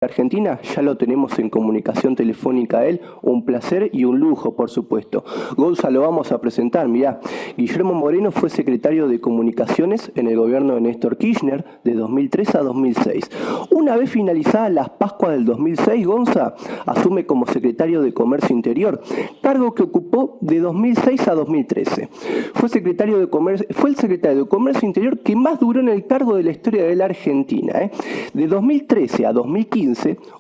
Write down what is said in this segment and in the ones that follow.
Argentina, ya lo tenemos en comunicación telefónica a él, un placer y un lujo, por supuesto. Gonza, lo vamos a presentar, mirá. Guillermo Moreno fue secretario de Comunicaciones en el gobierno de Néstor Kirchner de 2003 a 2006. Una vez finalizadas las Pascuas del 2006, Gonza asume como secretario de Comercio Interior, cargo que ocupó de 2006 a 2013. Fue el secretario de Comercio Interior que más duró en el cargo de la historia de la Argentina. De 2013 a 2015,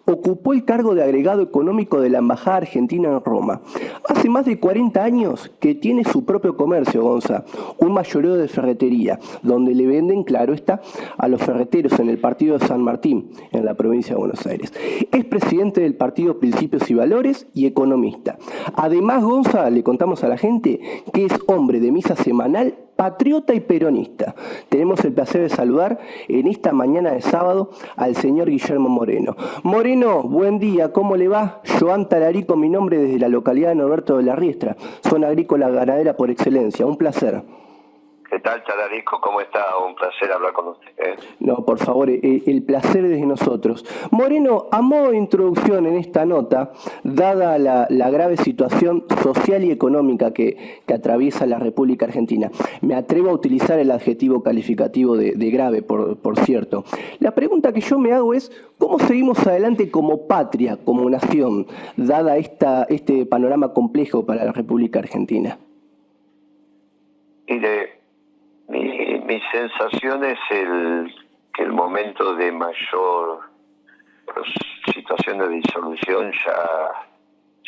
ocupó el cargo de agregado económico de la Embajada Argentina en Roma. Hace más de 40 años que tiene su propio comercio, Gonza, un mayoreo de ferretería, donde le venden, claro está, a los ferreteros en el partido de San Martín, en la provincia de Buenos Aires. Es presidente del partido Principios y Valores y economista. Además, Gonza, le contamos a la gente que es hombre de misa semanal, patriota y peronista. Tenemos el placer de saludar en esta mañana de sábado al señor Guillermo Moreno. Moreno, buen día, ¿cómo le va? Joan Talarico, mi nombre, desde la localidad de Norberto de la Riestra, zona agrícola ganadera por excelencia. Un placer. ¿Qué tal, Talarico? ¿Cómo está? Un placer hablar con usted. No, por favor, el placer es de nosotros. Moreno, a modo de introducción en esta nota, dada la grave situación social y económica que atraviesa la República Argentina, me atrevo a utilizar el adjetivo calificativo de grave, por cierto. La pregunta que yo me hago es, ¿cómo seguimos adelante como patria, como nación, dada este panorama complejo para la República Argentina? Mi sensación es que el momento de mayor situación de disolución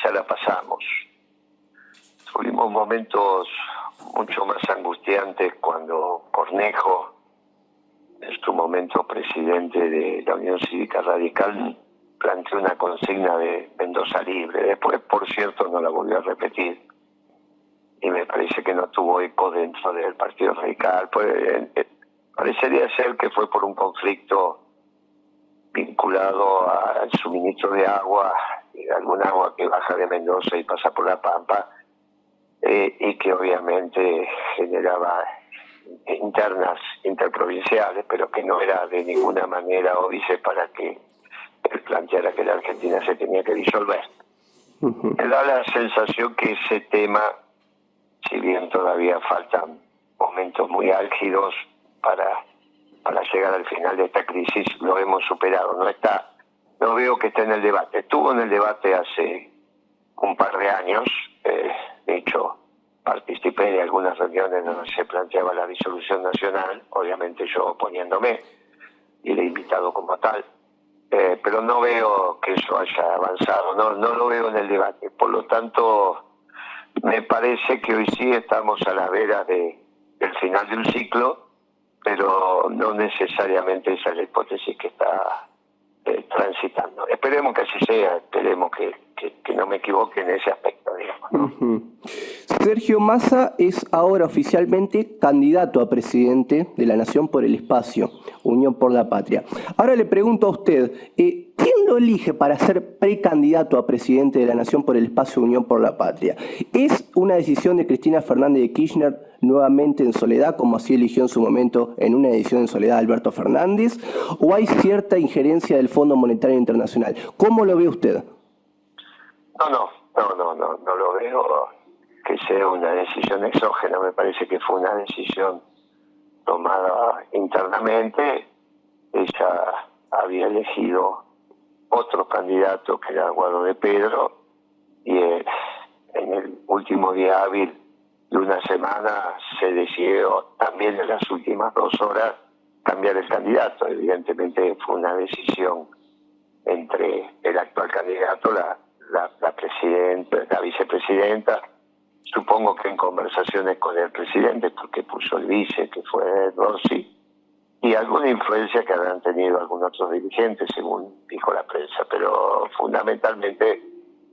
ya la pasamos. Tuvimos momentos mucho más angustiantes cuando Cornejo, en su momento presidente de la Unión Cívica Radical, planteó una consigna de Mendoza libre. Después, por cierto, no la volvió a repetir. Y me parece que no tuvo eco dentro del Partido Radical. Parecería ser que fue por un conflicto vinculado al suministro de agua, y de algún agua que baja de Mendoza y pasa por La Pampa, y que obviamente generaba internas interprovinciales, pero que no era de ninguna manera óbice para que él planteara que la Argentina se tenía que disolver. Me da la sensación que ese tema, si bien todavía faltan momentos muy álgidos para llegar al final de esta crisis, lo hemos superado. No veo que esté en el debate. Estuvo en el debate hace un par de años. De hecho, participé de algunas reuniones donde se planteaba la disolución nacional, obviamente yo oponiéndome, y de invitado como tal. Pero no veo que eso haya avanzado, no lo veo en el debate. Por lo tanto, me parece que hoy sí estamos a la vera del final de un ciclo, pero no necesariamente esa es la hipótesis que está transitando. Esperemos que así sea, esperemos que no me equivoque en ese aspecto, digamos, ¿no? Sergio Massa es ahora oficialmente candidato a presidente de la Nación por el Espacio, Unión por la Patria. Ahora le pregunto a usted, ¿quién lo elige para ser precandidato a presidente de la Nación por el Espacio, Unión por la Patria? ¿Es una decisión de Cristina Fernández de Kirchner nuevamente en soledad, como así eligió en su momento en una edición en soledad Alberto Fernández, o hay cierta injerencia del Fondo Monetario Internacional? ¿Cómo lo ve usted? No lo veo que sea una decisión exógena. Me parece que fue una decisión tomada internamente. Ella había elegido otro candidato que era Guado de Pedro, y en el último día hábil de una semana se decidió, también en las últimas 2 horas, cambiar el candidato. Evidentemente fue una decisión entre el actual candidato, la presidenta, la vicepresidenta, supongo que en conversaciones con el presidente, porque puso el vice, que fue Rossi, y alguna influencia que habrán tenido algunos otros dirigentes, según dijo la prensa, pero fundamentalmente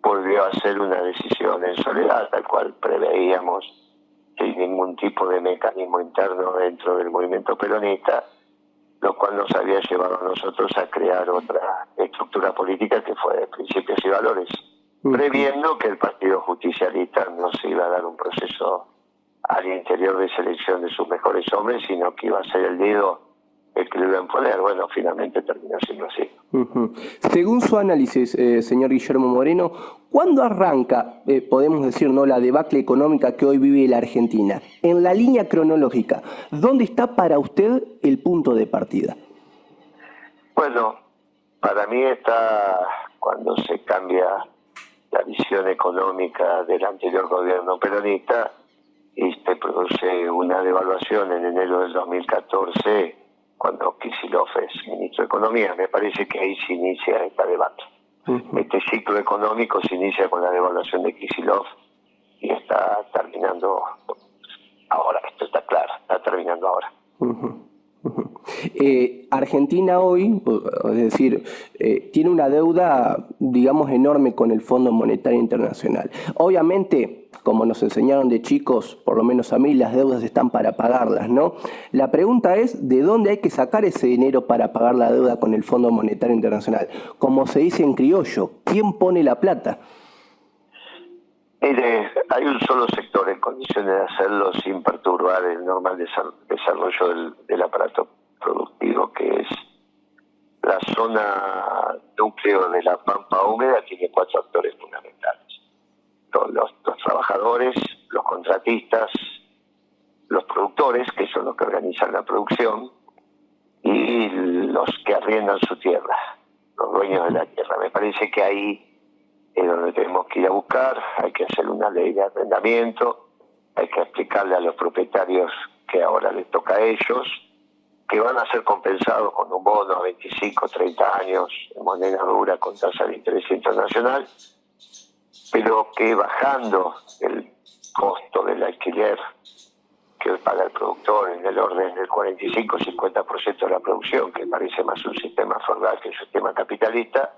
volvió a ser una decisión en soledad, tal cual preveíamos, sin ningún tipo de mecanismo interno dentro del movimiento peronista, lo cual nos había llevado a nosotros a crear otra estructura política que fue de Principios y Valores, previendo que el Partido Justicialista no se iba a dar un proceso al interior de selección de sus mejores hombres, sino que iba a ser el dedo que le iban a poner. Bueno, finalmente terminó siendo así. Según su análisis, señor Guillermo Moreno, ¿cuándo arranca, podemos decir, no, la debacle económica que hoy vive la Argentina? En la línea cronológica, ¿dónde está para usted el punto de partida? Bueno, para mí está cuando se cambia la visión económica del anterior gobierno peronista y se produce una devaluación en enero del 2014, cuando Kicillof es ministro de Economía. Me parece que ahí se inicia esta debate. Este ciclo económico se inicia con la devaluación de Kicillof y está terminando ahora. Esto está claro, está terminando ahora. Argentina hoy, es decir, tiene una deuda, digamos, enorme con el Fondo Monetario Internacional. Obviamente, como nos enseñaron de chicos, por lo menos a mí, las deudas están para pagarlas, ¿no? La pregunta es, ¿de dónde hay que sacar ese dinero para pagar la deuda con el Fondo Monetario Internacional? Como se dice en criollo, ¿quién pone la plata? Mire, hay un solo sector en condiciones de hacerlo sin perturbar el normal desarrollo del aparato productivo, que es la zona núcleo de la Pampa Húmeda. Tiene 4 actores fundamentales: los trabajadores, los contratistas, los productores, que son los que organizan la producción, y los que arriendan su tierra, los dueños de la tierra. Me parece que ahí es donde tenemos que ir a buscar. Hay que hacer una ley de arrendamiento, hay que explicarle a los propietarios que ahora les toca a ellos, que van a ser compensados con un bono a 25, 30 años en moneda dura con tasa de interés internacional, pero que bajando el costo del alquiler que paga el productor en el orden del 45-50% de la producción, que parece más un sistema feudal que un sistema capitalista,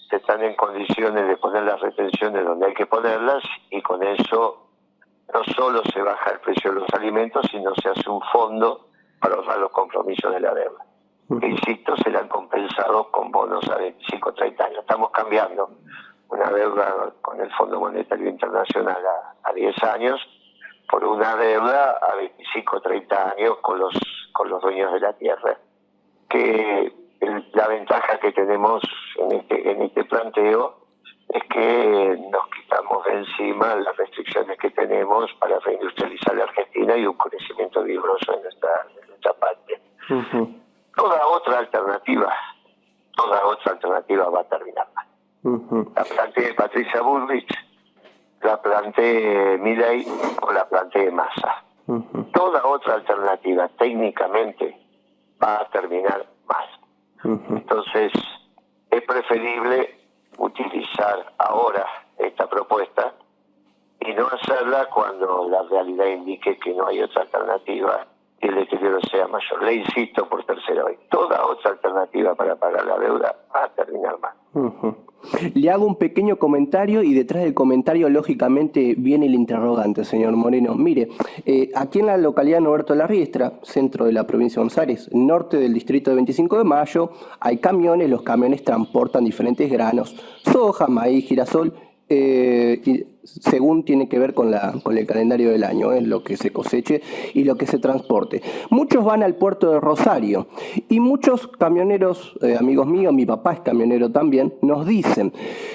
se están en condiciones de poner las retenciones donde hay que ponerlas, y con eso no solo se baja el precio de los alimentos, sino se hace un fondo para ahorrar los compromisos de la deuda. Que, insisto, serán compensados con bonos a 25 o 30 años. Estamos cambiando una deuda con el Fondo Monetario Internacional a 10 años por una deuda a 25 o 30 años con los dueños de la tierra. Que la ventaja que tenemos en este planteo es que nos quitamos de encima las restricciones que tenemos para reindustrializar la Argentina y un crecimiento vigoroso en nuestra parte. Toda otra alternativa va a terminar mal. La plantee Patricia Bullrich, la plantee Milei o la plantee Massa. Toda otra alternativa técnicamente va a terminar mal. Entonces es preferible utilizar ahora esta propuesta y no hacerla cuando la realidad indique que no hay otra alternativa y el deterioro sea mayor. Le insisto por tercera vez, toda otra alternativa para pagar la deuda va a terminar mal. Le hago un pequeño comentario y detrás del comentario lógicamente viene el interrogante, señor Moreno. Mire, aquí en la localidad de Norberto La Riestra, centro de la provincia de Buenos Aires, norte del distrito de 25 de Mayo, hay camiones. Los camiones transportan diferentes granos: soja, maíz, girasol, y según tiene que ver con el calendario del año, lo que se coseche y lo que se transporte. Muchos van al puerto de Rosario y muchos camioneros, amigos míos, mi papá es camionero también, nos dicen: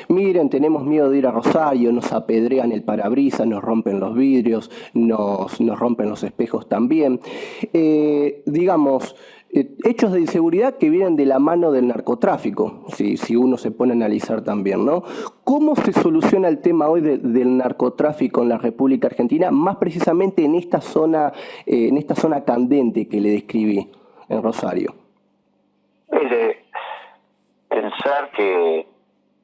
miren, tenemos miedo de ir a Rosario, nos apedrean el parabrisas, nos rompen los vidrios, nos rompen los espejos también. Digamos, hechos de inseguridad que vienen de la mano del narcotráfico, si uno se pone a analizar también, ¿no? ¿Cómo se soluciona el tema hoy del narcotráfico en la República Argentina, más precisamente en esta zona candente que le describí en Rosario? Mire, pensar que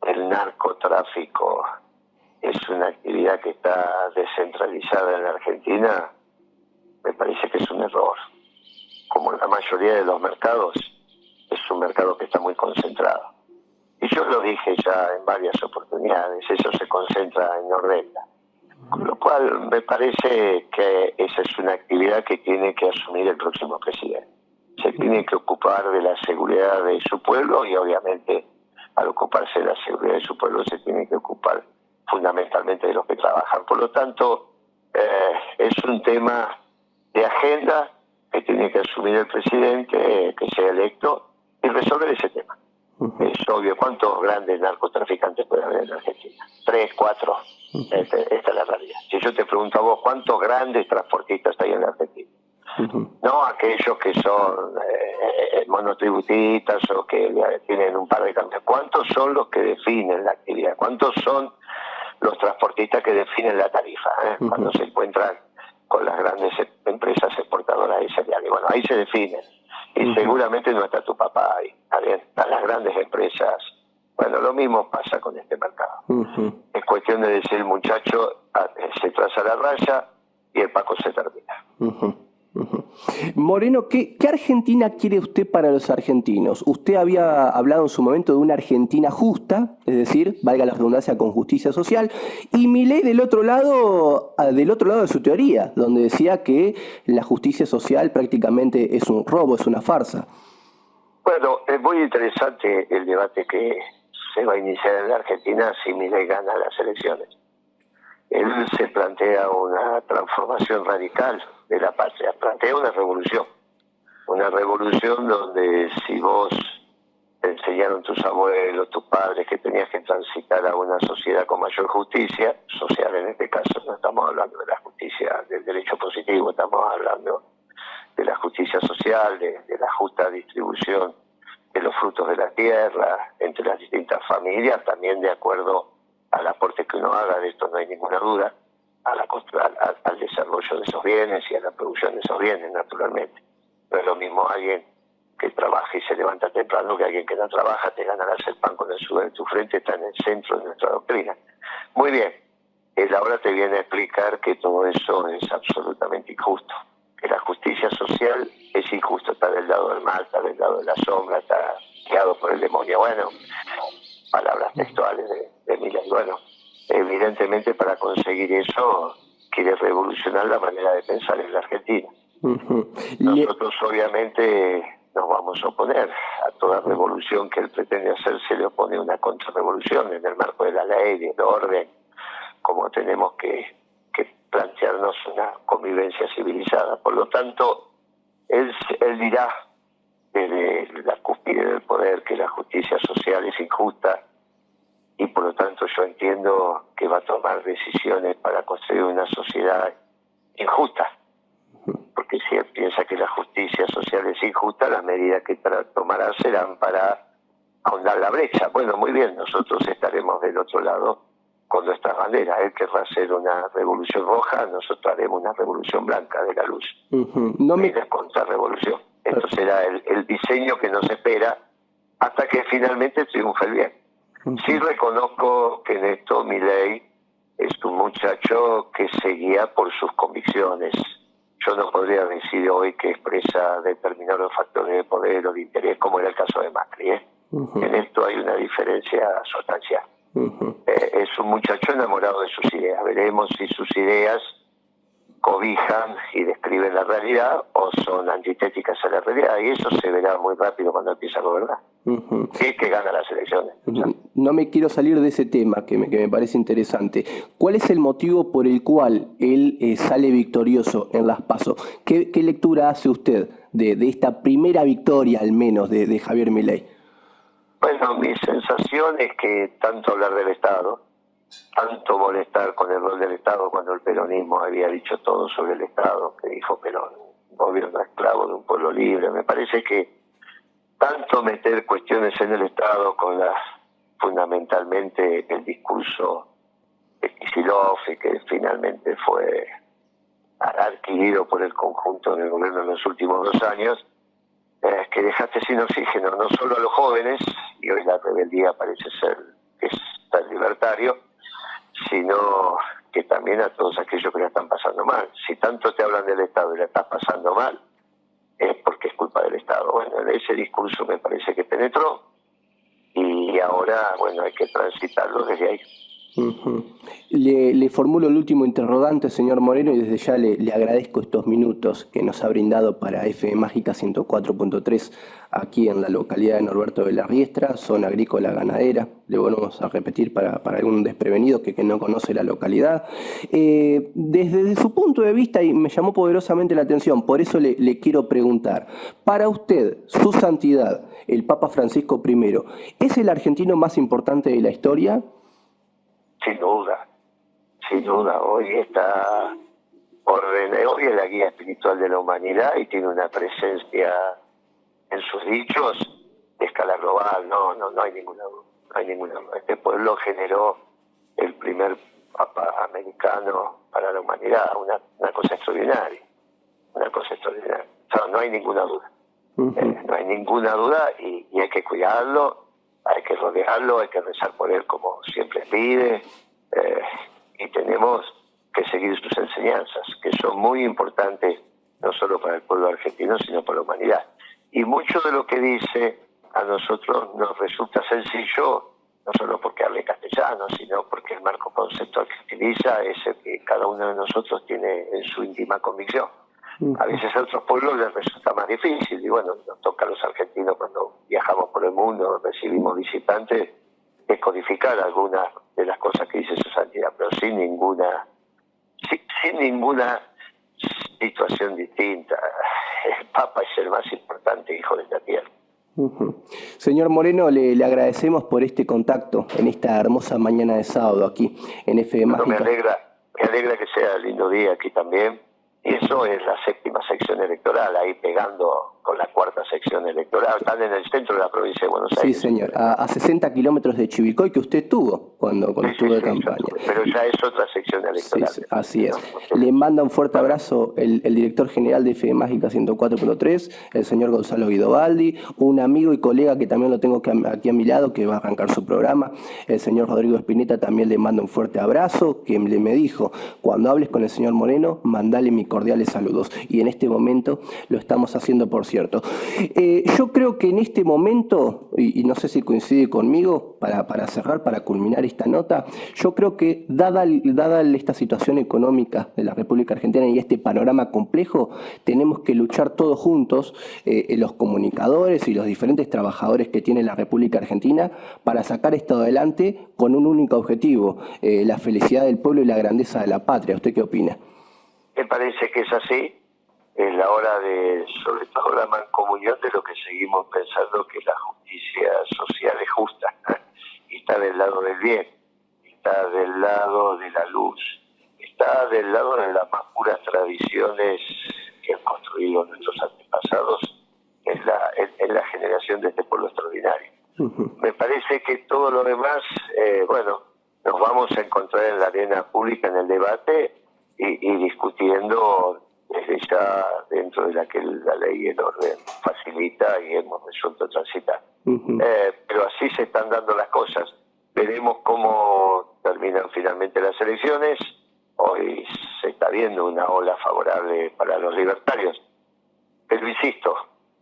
el narcotráfico es una actividad que está descentralizada en la Argentina me parece que es un error. Como la mayoría de los mercados, es un mercado que está muy concentrado. Y yo lo dije ya en varias oportunidades, eso se concentra en Nordelta. Con lo cual me parece que esa es una actividad que tiene que asumir el próximo presidente. Se tiene que ocupar de la seguridad de su pueblo y obviamente al ocuparse de la seguridad de su pueblo se tiene que ocupar fundamentalmente de los que trabajan. Por lo tanto, es un tema de agenda que tiene que asumir el presidente, que sea electo, y resolver ese tema. Es obvio, ¿cuántos grandes narcotraficantes puede haber en Argentina? 3, 4. Esta es la realidad. Si yo te pregunto a vos, ¿cuántos grandes transportistas hay en la Argentina? No aquellos que son monotributistas o que tienen un par de camiones. ¿Cuántos son los que definen la actividad? ¿Cuántos son los transportistas que definen la tarifa? Cuando se encuentran con las grandes empresas exportadoras de cereales. Bueno, ahí se definen. Y seguramente no está tu papá ahí. Están las grandes empresas. Bueno, lo mismo pasa con este mercado. Es cuestión de decir, el muchacho se traza la raya y el Paco se termina. Moreno, ¿qué Argentina quiere usted para los argentinos? Usted había hablado en su momento de una Argentina justa, es decir, valga la redundancia, con justicia social, y Milei del otro lado de su teoría, donde decía que la justicia social prácticamente es un robo, es una farsa. Bueno, es muy interesante el debate que se va a iniciar en la Argentina si Milei gana las elecciones. Él se plantea una transformación radical de la patria, plantea una revolución donde si vos te enseñaron tus abuelos, tus padres que tenías que transitar a una sociedad con mayor justicia, social en este caso, no estamos hablando de la justicia del derecho positivo, estamos hablando de la justicia social, de la justa distribución de los frutos de la tierra entre las distintas familias, también de acuerdo al aporte que uno haga, de esto no hay ninguna duda, al desarrollo de esos bienes y a la producción de esos bienes, naturalmente. No es lo mismo alguien que trabaja y se levanta temprano que alguien que no trabaja, te ganarás el pan con el sudor de tu frente, está en el centro de nuestra doctrina. Muy bien, él ahora te viene a explicar que todo eso es absolutamente injusto, que la justicia social es injusta, está del lado del mal, está del lado de la sombra, está guiado por el demonio. Bueno, palabras textuales de Milei. Bueno, evidentemente para conseguir eso quiere revolucionar la manera de pensar en la Argentina. Nosotros obviamente nos vamos a oponer a toda revolución que él pretende hacer, se le opone una contrarrevolución en el marco de la ley, del orden, como tenemos que plantearnos una convivencia civilizada. Por lo tanto, él dirá desde la cúspide del poder que la justicia social es injusta y por lo tanto yo entiendo que va a tomar decisiones para construir una sociedad injusta, porque si él piensa que la justicia social es injusta, las medidas que tomará serán para ahondar la brecha. Bueno, muy bien, nosotros estaremos del otro lado con nuestras banderas. Él querrá hacer una revolución roja, nosotros haremos una revolución blanca de la luz. Una contrarrevolución. Esto será el diseño que nos espera hasta que finalmente triunfe el bien. Sí reconozco que en esto Milei es un muchacho que se guía por sus convicciones. Yo no podría decir hoy que expresa determinados factores de poder o de interés, como era el caso de Macri. En esto hay una diferencia sustancial. Es un muchacho enamorado de sus ideas. Veremos si sus ideas cobijan y describen la realidad o son antitéticas a la realidad, y eso se verá muy rápido cuando empiece a gobernar. Es que gana las elecciones. No me quiero salir de ese tema que me parece interesante. ¿Cuál es el motivo por el cual él sale victorioso en las PASO? ¿Qué lectura hace usted de esta primera victoria, al menos, de Javier Milei? Bueno, mi sensación es que tanto hablar del Estado, tanto molestar con el rol del Estado cuando el peronismo había dicho todo sobre el Estado, que dijo Perón, gobierno esclavo de un pueblo libre, me parece que tanto meter cuestiones en el Estado con fundamentalmente el discurso de Kicillof, y que finalmente fue adquirido por el conjunto del gobierno en los últimos 2 años, que dejaste sin oxígeno no solo a los jóvenes, y hoy la rebeldía parece ser que es tan libertario, sino que también a todos aquellos que la están pasando mal. Si tanto te hablan del Estado y la estás pasando mal, es porque es culpa del Estado. Bueno, ese discurso me parece que penetró y ahora, bueno, hay que transitarlo desde ahí. Ujú. Le formulo el último interrogante, señor Moreno, y desde ya le agradezco estos minutos que nos ha brindado para F Mágica 104.3 aquí en la localidad de Norberto de la Riestra, zona agrícola ganadera. Le volvemos a repetir para algún desprevenido que no conoce la localidad. Desde su punto de vista, y me llamó poderosamente la atención, por eso le quiero preguntar, para usted, su santidad, el Papa Francisco I, ¿es el argentino más importante de la historia? Sin duda, sin duda. Hoy está hoy es la guía espiritual de la humanidad y tiene una presencia en sus dichos de escala global. No hay ninguna duda. No hay ninguna duda. Este pueblo generó el primer papa americano para la humanidad, una cosa extraordinaria, una cosa extraordinaria. O sea, no hay ninguna duda. No hay ninguna duda y hay que cuidarlo, hay que rodearlo, hay que rezar por él como siempre pide, y tenemos que seguir sus enseñanzas, que son muy importantes no solo para el pueblo argentino, sino para la humanidad. Y mucho de lo que dice a nosotros nos resulta sencillo, no solo porque hable castellano, sino porque el marco conceptual que utiliza es el que cada uno de nosotros tiene en su íntima convicción. A veces a otros pueblos les resulta más difícil y bueno, nos toca a los argentinos cuando viajamos por el mundo, recibimos visitantes, descodificar algunas de las cosas que dice su santidad, pero sin ninguna situación distinta. El Papa es el más importante hijo de la tierra. Señor Moreno, le agradecemos por este contacto en esta hermosa mañana de sábado aquí en F Mágica. Me alegra que sea lindo día aquí también. Y eso es la séptima sección electoral, ahí pegando con la cuarta sección electoral. Están en el centro de la provincia de Buenos Aires. Sí, señor, a 60 kilómetros de Chivilcoy, que usted tuvo cuando estuvo de campaña. Pero ya es otra sección electoral. Sí, así es. Le manda un fuerte abrazo el director general de F Mágica 104.3, el señor Gonzalo Guidobaldi, un amigo y colega que también lo tengo aquí a mi lado, que va a arrancar su programa, el señor Rodrigo Espineta, también le manda un fuerte abrazo, que me dijo, cuando hables con el señor Moreno, mandale mi cordiales saludos. Y en este momento lo estamos haciendo, por cierto. Yo creo que en este momento, y no sé si coincide conmigo, para cerrar, para culminar esta nota, yo creo que dada esta situación económica de la República Argentina y este panorama complejo, tenemos que luchar todos juntos, los comunicadores y los diferentes trabajadores que tiene la República Argentina, para sacar esto adelante con un único objetivo, la felicidad del pueblo y la grandeza de la patria. ¿Usted qué opina? Me parece que es así, es la hora de, sobre todo la mancomunión de lo que seguimos pensando que la justicia social es justa, y está del lado del bien, está del lado de la luz, está del lado de las más puras tradiciones que han construido nuestros antepasados en la generación de este pueblo extraordinario. Me parece que todo lo demás, nos vamos a encontrar en la arena pública, en el debate, y discutiendo desde ya dentro de la que la ley y el orden facilita y hemos resuelto transitar. Pero así se están dando las cosas. Veremos cómo terminan finalmente las elecciones. Hoy se está viendo una ola favorable para los libertarios. Pero insisto,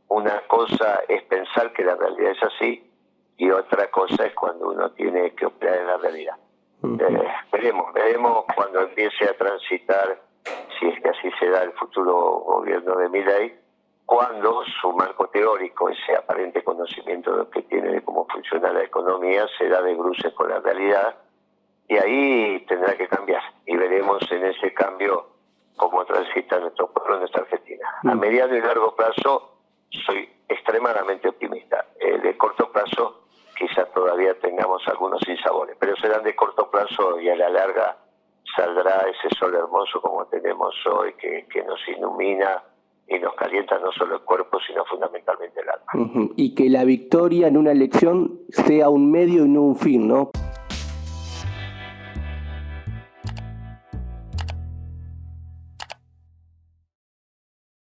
una cosa es pensar que la realidad es así y otra cosa es cuando uno tiene que operar en la realidad. Veremos cuando empiece a transitar, si es que así se da el futuro gobierno de Milei, cuando su marco teórico, ese aparente conocimiento que tiene de cómo funciona la economía, se da de bruces con la realidad, y ahí tendrá que cambiar, y veremos en ese cambio cómo transita nuestro pueblo, nuestra Argentina. A mediano y largo plazo soy extremadamente optimista. De corto plazo quizás todavía tengamos algunos sinsabores, pero serán de corto plazo y a la larga saldrá ese sol hermoso como tenemos hoy, que nos ilumina y nos calienta no solo el cuerpo, sino fundamentalmente el alma. Y que la victoria en una elección sea un medio y no un fin, ¿no?